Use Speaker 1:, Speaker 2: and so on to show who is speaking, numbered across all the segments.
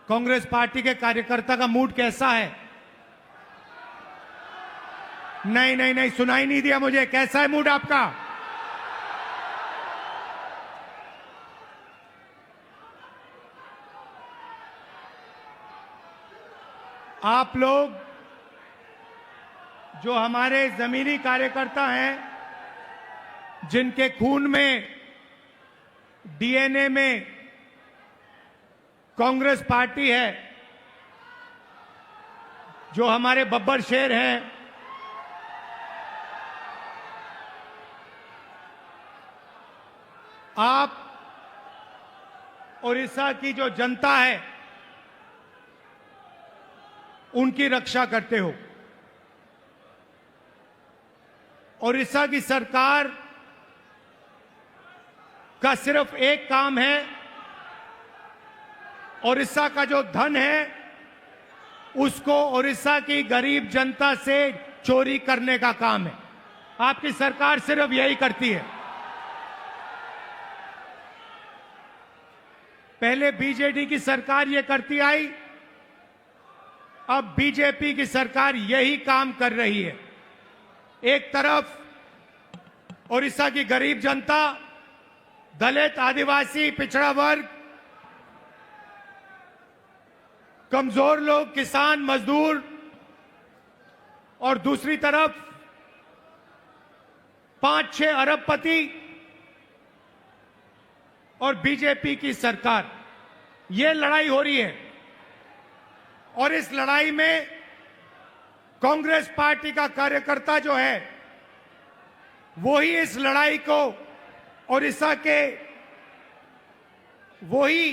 Speaker 1: Congress party के कार्यकर्ता का मूड कैसा है? नहीं नहीं नहीं, सुनाई नहीं दिया मुझे। कैसा है मूड आपका? आप लोग जो हमारे जमीनी कार्यकर्ता हैं, जिनके खून में, डीएनए में कांग्रेस पार्टी है, जो हमारे बब्बर शेर हैं, आप ओडिशा की जो जनता है उनकी रक्षा करते हो। ओडिशा की सरकार का सिर्फ एक काम है, ओडिशा का जो धन है उसको ओडिशा की गरीब जनता से चोरी करने का काम है। आपकी सरकार सिर्फ यही करती है। पहले बीजेडी की सरकार ये करती आई, अब बीजेपी की सरकार यही काम कर रही है। एक तरफ ओडिशा की गरीब जनता, दलित, आदिवासी, पिछड़ा वर्ग, कमजोर लोग, किसान, मजदूर, और दूसरी तरफ 5-6 अरबपति और बीजेपी की सरकार। ये लड़ाई हो रही है और इस लड़ाई में कांग्रेस पार्टी का कार्यकर्ता जो है वो ही इस लड़ाई को ओडिशा के, वही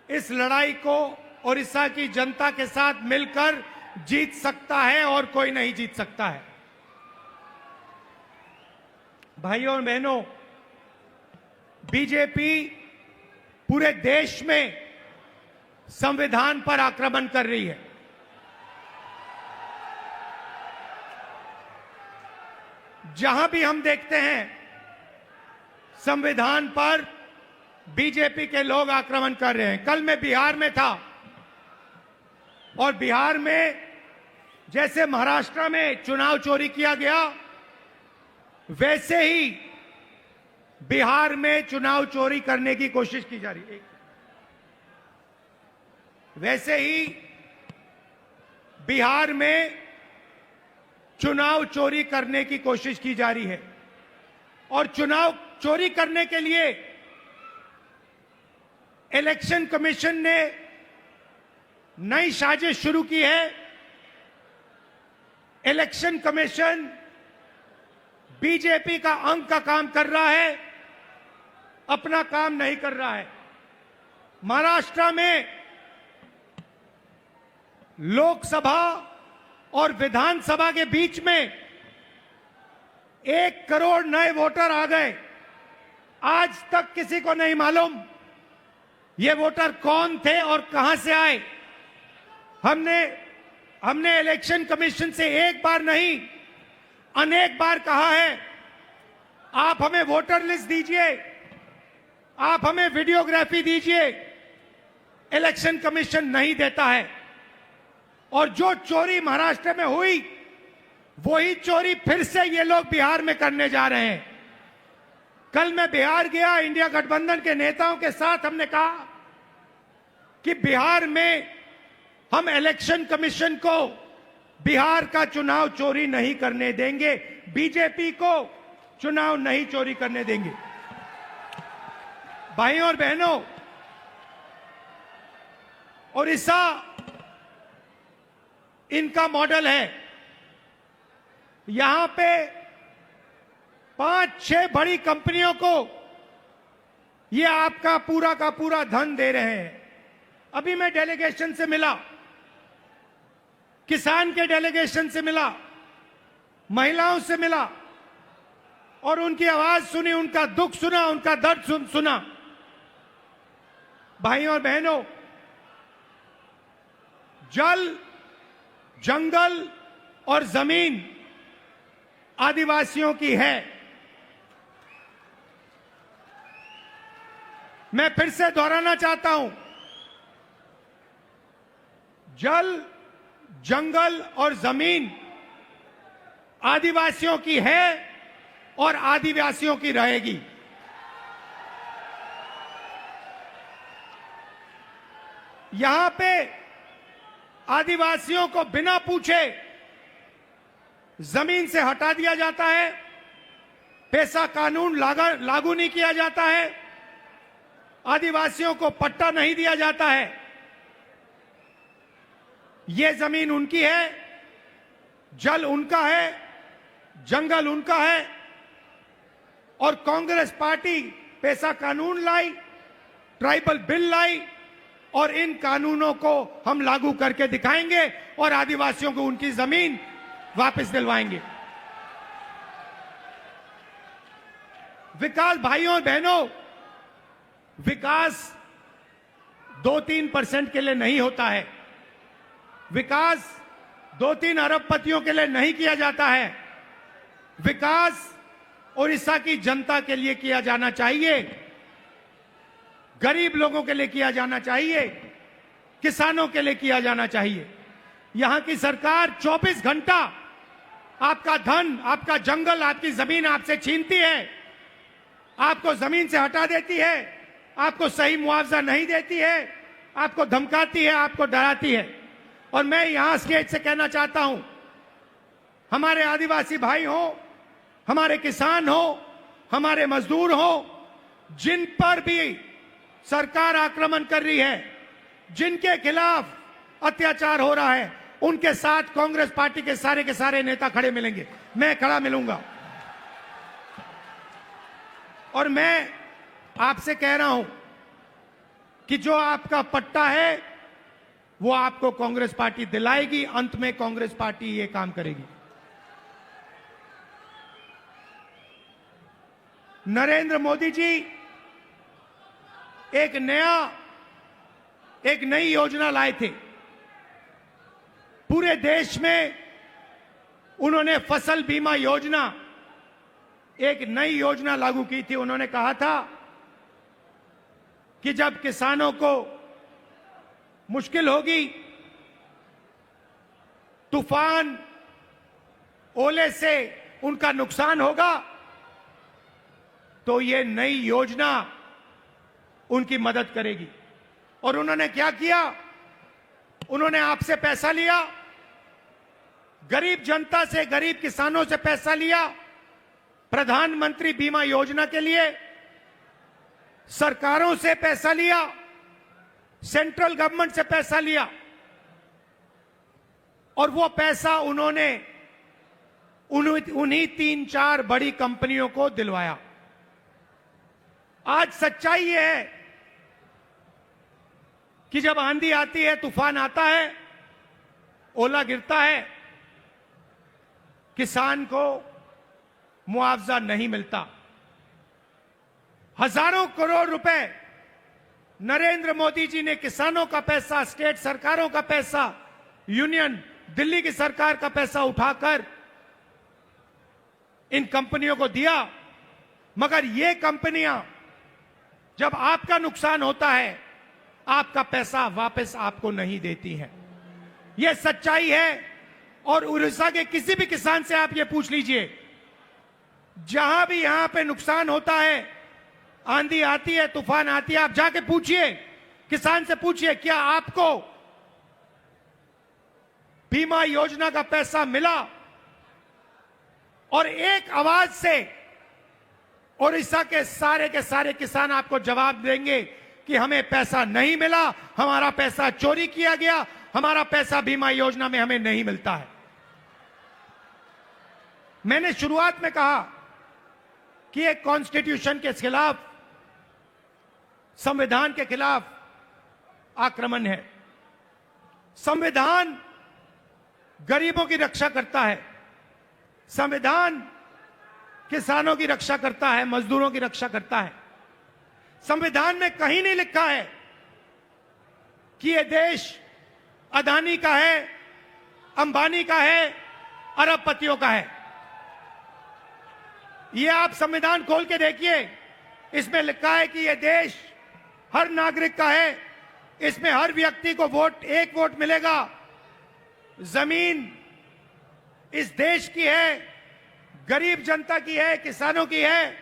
Speaker 1: इस लड़ाई को ओडिशा की जनता के साथ मिलकर जीत सकता है और कोई नहीं जीत सकता है। भाइयों और बहनों, बीजेपी पूरे देश में संविधान पर आक्रमण कर रही है। जहां भी हम देखते हैं संविधान पर बीजेपी के लोग आक्रमण कर रहे हैं। कल मैं बिहार में था और बिहार में जैसे महाराष्ट्र में चुनाव चोरी किया गया, वैसे ही बिहार में चुनाव चोरी करने की कोशिश की जा रही है। वैसे ही बिहार में चुनाव चोरी करने की कोशिश की जा रही है और चुनाव चोरी करने के लिए इलेक्शन कमीशन ने नई साजिश शुरू की है। इलेक्शन कमीशन बीजेपी का अंग का काम कर रहा है, अपना काम नहीं कर रहा है। महाराष्ट्र में लोकसभा और विधानसभा के बीच में 1 करोड़ नए वोटर आ गए। आज तक किसी को नहीं मालूम ये वोटर कौन थे और कहां से आए। हमने इलेक्शन कमीशन से एक बार नहीं, अनेक बार कहा है, आप हमें वोटर लिस्ट दीजिए, आप हमें वीडियोग्राफी दीजिए। इलेक्शन कमीशन नहीं देता है और जो चोरी महाराष्ट्र में हुई वही चोरी फिर से ये लोग बिहार में करने जा रहे हैं। कल मैं बिहार गया, इंडिया गठबंधन के नेताओं के साथ हमने कहा कि बिहार में हम इलेक्शन कमीशन को बिहार का चुनाव चोरी नहीं करने देंगे, बीजेपी को चुनाव नहीं चोरी करने देंगे। भाइयों और बहनों, ओडिशा इनका मॉडल है। यहां पे 5-6 बड़ी कंपनियों को ये आपका पूरा का पूरा धन दे रहे हैं। अभी मैं डेलीगेशन से मिला, किसान के डेलीगेशन से मिला, महिलाओं से मिला और उनकी आवाज सुनी, उनका दुख सुना, उनका दर्द सुना। भाइयों और बहनों, जल, जंगल और जमीन आदिवासियों की है। मैं फिर से दोहराना चाहता हूं, जल, जंगल और जमीन आदिवासियों की है और आदिवासियों की रहेगी। यहां पे आदिवासियों को बिना पूछे जमीन से हटा दिया जाता है, पेसा कानून लागू नहीं किया जाता है, आदिवासियों को पट्टा नहीं दिया जाता है। ये जमीन उनकी है, जल उनका है, जंगल उनका है। और कांग्रेस पार्टी पेसा कानून लाई, ट्राइबल बिल लाई और इन कानूनों को हम लागू करके दिखाएंगे और आदिवासियों को उनकी जमीन वापस दिलवाएंगे। विकास भाइयों और बहनों, विकास 2-3% के लिए नहीं होता है। विकास 2-3 अरबपतियों के लिए नहीं किया जाता है। विकास उड़ीसा की जनता के लिए किया जाना चाहिए, गरीब लोगों के लिए किया जाना चाहिए, किसानों के लिए किया जाना चाहिए। यहां की सरकार 24 घंटा आपका धन, आपका जंगल, आपकी जमीन आपसे छीनती है, आपको जमीन से हटा देती है, आपको सही मुआवजा नहीं देती है, आपको धमकाती है, आपको डराती है। और मैं यहां स्टेज से कहना चाहता हूं, हमारे आदिवासी भाई हो, हमारे किसान हो, हमारे मजदूर हो, जिन पर भी सरकार आक्रमण कर रही है, जिनके खिलाफ अत्याचार हो रहा है, उनके साथ कांग्रेस पार्टी के सारे नेता खड़े मिलेंगे। मैं खड़ा मिलूंगा। और मैं आपसे कह रहा हूं कि जो आपका पट्टा है वो आपको कांग्रेस पार्टी दिलाएगी। अंत में कांग्रेस पार्टी ये काम करेगी। नरेंद्र मोदी जी एक नई योजना लाए थे। पूरे देश में उन्होंने फसल बीमा योजना, एक नई योजना लागू की थी। उन्होंने कहा था कि जब किसानों को मुश्किल होगी, तूफान, ओले से उनका नुकसान होगा, तो ये नई योजना उनकी मदद करेगी। और उन्होंने क्या किया? उन्होंने आपसे पैसा लिया, गरीब जनता से, गरीब किसानों से पैसा लिया, प्रधानमंत्री बीमा योजना के लिए सरकारों से पैसा लिया, सेंट्रल गवर्नमेंट से पैसा लिया, और वो पैसा उन्होंने उन्हीं 3-4 बड़ी कंपनियों को दिलवाया। आज सच्चाई यह है कि जब आंधी आती है, तूफान आता है, ओला गिरता है, किसान को मुआवजा नहीं मिलता। हजारों करोड़ रुपए नरेंद्र मोदी जी ने किसानों का पैसा, स्टेट सरकारों का पैसा, यूनियन दिल्ली की सरकार का पैसा उठाकर इन कंपनियों को दिया। मगर ये कंपनियां जब आपका नुकसान होता है, आपका पैसा वापस आपको नहीं देती हैं। यह सच्चाई है। और उड़ीसा के किसी भी किसान से आप ये पूछ लीजिए, जहां भी यहां पे नुकसान होता है, आंधी आती है, तूफान आती है, आप जाके पूछिए, किसान से पूछिए, क्या आपको बीमा योजना का पैसा मिला? और एक आवाज से उड़ीसा के सारे किसान आपको जवाब देंगे कि हमें पैसा नहीं मिला, हमारा पैसा चोरी किया गया, हमारा पैसा बीमा योजना में हमें नहीं मिलता है। मैंने शुरुआत में कहा कि एक कॉन्स्टिट्यूशन के खिलाफ, संविधान के खिलाफ आक्रमण है। संविधान गरीबों की रक्षा करता है, संविधान किसानों की रक्षा करता है, मजदूरों की रक्षा करता है। संविधान में कहीं नहीं लिखा है कि यह देश अदानी का है, अंबानी का है, अरबपतियों का है। ये आप संविधान खोल के देखिए, इसमें लिखा है कि यह देश हर नागरिक का है, इसमें हर व्यक्ति को एक वोट मिलेगा। जमीन इस देश की है, गरीब जनता की है, किसानों की है,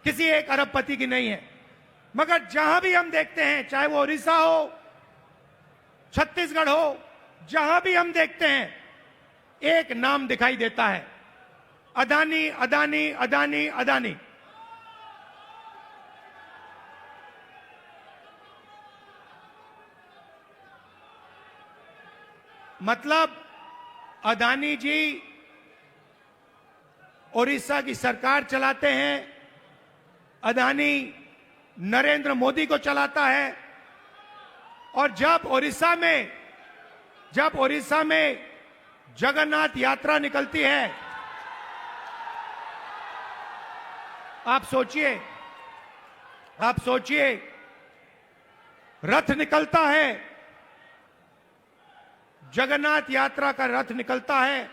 Speaker 1: किसी एक अरबपति की नहीं है। मगर जहां भी हम देखते हैं, चाहे वो उड़ीसा हो, छत्तीसगढ़ हो, जहां भी हम देखते हैं, एक नाम दिखाई देता है, अदानी अदानी अदानी अदानी। मतलब अदानी जी उड़ीसा की सरकार चलाते हैं, अदानी नरेंद्र मोदी को चलाता है। और जब उड़ीसा में जगन्नाथ यात्रा निकलती है, आप सोचिए रथ निकलता है, जगन्नाथ यात्रा का रथ निकलता है,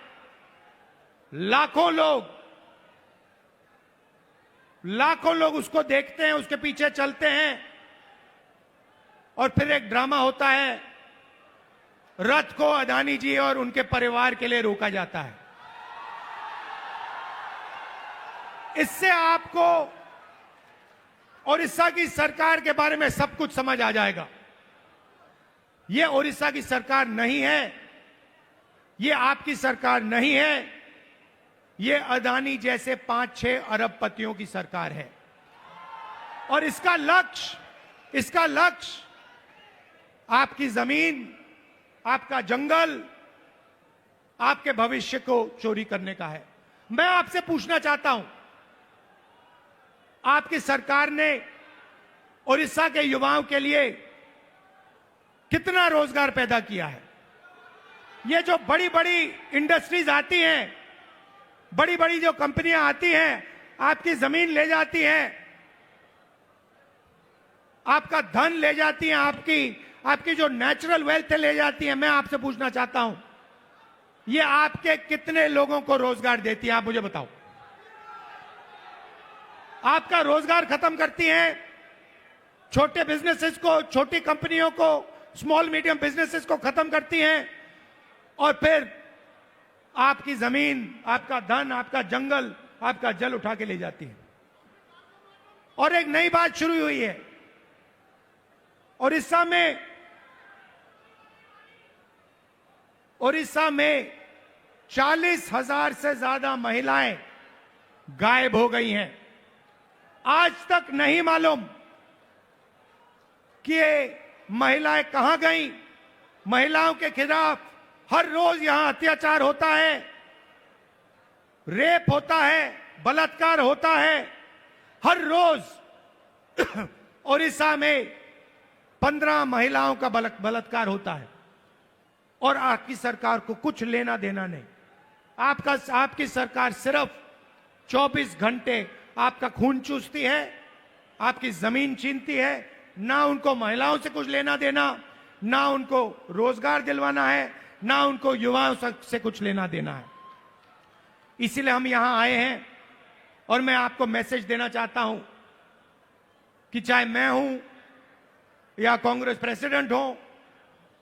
Speaker 1: लाखों लोग उसको देखते हैं, उसके पीछे चलते हैं, और फिर एक ड्रामा होता है, रथ को अदानी जी और उनके परिवार के लिए रोका जाता है। इससे आपको उड़ीसा की सरकार के बारे में सब कुछ समझ आ जाएगा। यह उड़ीसा की सरकार नहीं है, यह आपकी सरकार नहीं है, यह अदानी जैसे 5-6 अरबपतियों की सरकार है। और इसका लक्ष्य आपकी जमीन, आपका जंगल, आपके भविष्य को चोरी करने का है। मैं आपसे पूछना चाहता हूं, आपकी सरकार ने उड़ीसा के युवाओं के लिए कितना रोजगार पैदा किया है? ये जो बड़ी बड़ी इंडस्ट्रीज आती हैं, बड़ी बड़ी जो कंपनियां आती हैं, आपकी जमीन ले जाती हैं, आपका धन ले जाती हैं, आपकी जो नेचुरल वेल्थ ले जाती है। मैं आपसे पूछना चाहता हूं, ये आपके कितने लोगों को रोजगार देती है? आप मुझे बताओ। आपका रोजगार खत्म करती हैं, छोटे बिजनेसेस को, छोटी कंपनियों को, स्मॉल मीडियम बिजनेसेस को खत्म करती हैं, और फिर आपकी जमीन, आपका धन, आपका जंगल, आपका जल उठा के ले जाती है। और एक नई बात शुरू हुई है, उड़ीसा में 40,000 से ज्यादा महिलाएं गायब हो गई हैं। आज तक नहीं मालूम कि ये महिलाएं कहां गईं। महिलाओं के खिलाफ हर रोज यहां अत्याचार होता है, रेप होता है, बलात्कार होता है। हर रोज उड़ीसा में 15 महिलाओं का बलात्कार होता है, और आपकी सरकार को कुछ लेना देना नहीं। आपकी सरकार सिर्फ 24 घंटे आपका खून चूसती है, आपकी जमीन छीनती है। ना उनको महिलाओं से कुछ लेना देना, ना उनको रोजगार दिलवाना है, ना उनको युवाओं से कुछ लेना देना है। इसीलिए हम यहां आए हैं, और मैं आपको मैसेज देना चाहता हूं कि चाहे मैं हूं, या कांग्रेस प्रेसिडेंट हो,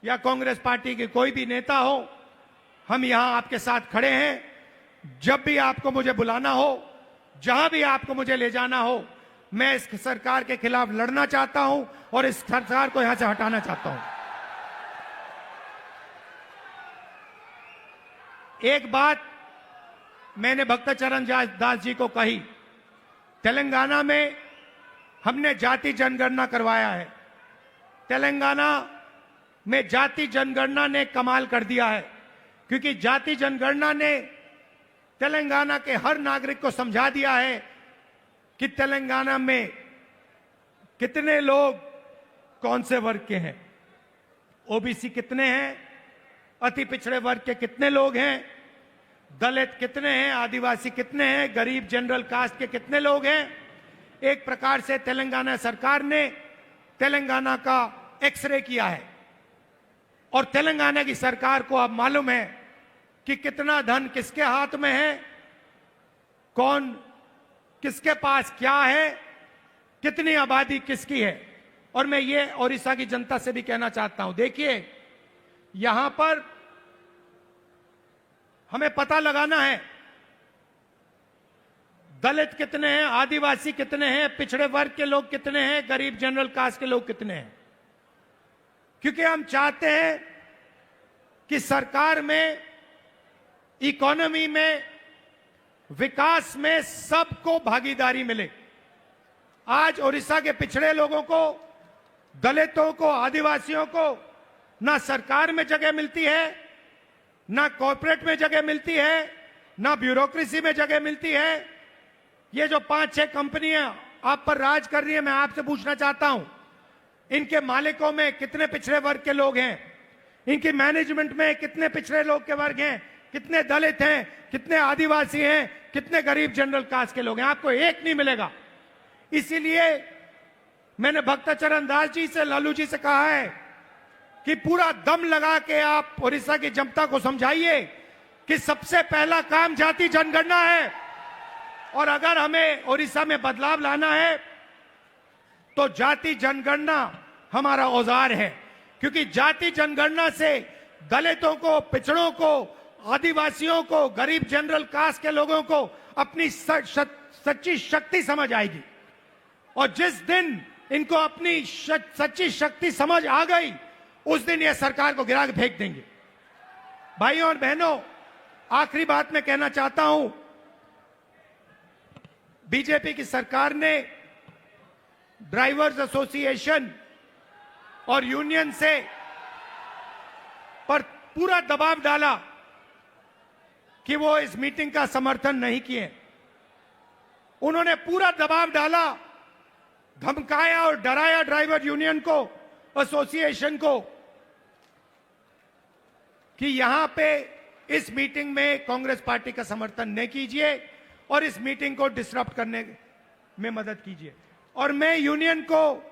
Speaker 1: या कांग्रेस पार्टी के कोई भी नेता हो, हम यहां आपके साथ खड़े हैं। जब भी आपको मुझे बुलाना हो, जहां भी आपको मुझे ले जाना हो, मैं इस सरकार के खिलाफ लड़ना चाहता हूं, और इस सरकार को यहां से हटाना चाहता हूं। एक बात मैंने भक्तचरण दास जी को कही, तेलंगाना में हमने जाति जनगणना करवाया है। तेलंगाना में जाति जनगणना ने कमाल कर दिया है, क्योंकि जाति जनगणना ने तेलंगाना के हर नागरिक को समझा दिया है कि तेलंगाना में कितने लोग कौन से वर्ग के हैं, ओबीसी कितने हैं, अति पिछड़े वर्ग के कितने लोग हैं, दलित कितने हैं, आदिवासी कितने हैं, गरीब जनरल कास्ट के कितने लोग हैं। एक प्रकार से तेलंगाना सरकार ने तेलंगाना का एक्सरे किया है, और तेलंगाना की सरकार को अब मालूम है कि कितना धन किसके हाथ में है, कौन किसके पास क्या है, कितनी आबादी किसकी है। और मैं ये ओडिशा की जनता से भी कहना चाहता हूं, देखिए यहां पर हमें पता लगाना है दलित कितने हैं, आदिवासी कितने हैं, पिछड़े वर्ग के लोग कितने हैं, गरीब जनरल कास्ट के लोग कितने हैं, क्योंकि हम चाहते हैं कि सरकार में, इकोनॉमी में, विकास में सबको भागीदारी मिले। आज ओडिशा के पिछड़े लोगों को, दलितों को, आदिवासियों को ना सरकार में जगह मिलती है, ना कॉर्पोरेट में जगह मिलती है, ना ब्यूरोक्रेसी में जगह मिलती है। ये जो 5-6 कंपनियां आप पर राज कर रही है, मैं आपसे पूछना चाहता हूं, इनके मालिकों में कितने पिछड़े वर्ग के लोग हैं? इनकी मैनेजमेंट में कितने पिछड़े लोग के वर्ग हैं? कितने दलित हैं? कितने आदिवासी हैं? कितने गरीब जनरल कास्ट के लोग हैं? आपको एक नहीं मिलेगा। इसीलिए मैंने भक्तचरण दास जी से, लालू जी से कहा है कि पूरा दम लगा के आप ओडिशा की जनता को समझाइए कि सबसे पहला काम जाति जनगणना है, और अगर हमें ओडिशा में बदलाव लाना है तो जाति जनगणना हमारा औजार है, क्योंकि जाति जनगणना से दलितों को, पिछड़ों को, आदिवासियों को, गरीब जनरल कास्ट के लोगों को अपनी सच्ची शक्ति समझ आएगी। और जिस दिन इनको अपनी सच्ची शक्ति समझ आ गई, उस दिन ये सरकार को गिरा के फेंक देंगे। भाइयों और बहनों, आखिरी बात मैं कहना चाहता हूं, बीजेपी की सरकार ने ड्राइवर्स एसोसिएशन और यूनियन से पर पूरा दबाव डाला कि वो इस मीटिंग का समर्थन नहीं किए। उन्होंने पूरा दबाव डाला, धमकाया और डराया ड्राइवर यूनियन को, एसोसिएशन को, कि यहां पे इस मीटिंग में कांग्रेस पार्टी का समर्थन नहीं कीजिए और इस मीटिंग को डिसरप्ट करने में मदद कीजिए। और मैं यूनियन को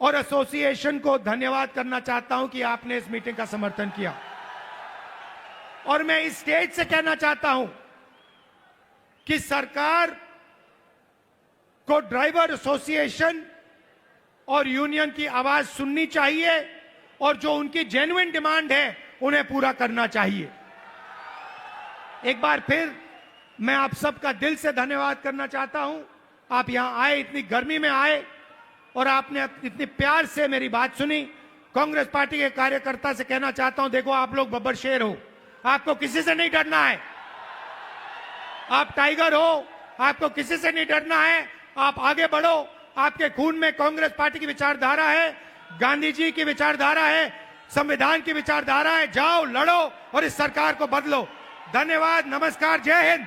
Speaker 1: और एसोसिएशन को धन्यवाद करना चाहता हूं कि आपने इस मीटिंग का समर्थन किया। और मैं इस स्टेज से कहना चाहता हूं कि सरकार को ड्राइवर एसोसिएशन और यूनियन की आवाज सुननी चाहिए और जो उनकी जेन्युइन डिमांड है उन्हें पूरा करना चाहिए। एक बार फिर मैं आप सबका दिल से धन्यवाद करना चाहता हूं। आप यहां आए, इतनी गर्मी में आए और आपने इतनी प्यार से मेरी बात सुनी। कांग्रेस पार्टी के कार्यकर्ता से कहना चाहता हूं, देखो आप लोग बब्बर शेर हो, आपको किसी से नहीं डरना है। आप टाइगर हो, आपको किसी से नहीं डरना है। आप आगे बढ़ो, आपके खून में कांग्रेस पार्टी की विचारधारा है, गांधी जी की विचारधारा है, संविधान की विचारधारा है। जाओ, लड़ो और इस सरकार को बदलो। धन्यवाद, नमस्कार, जय हिंद।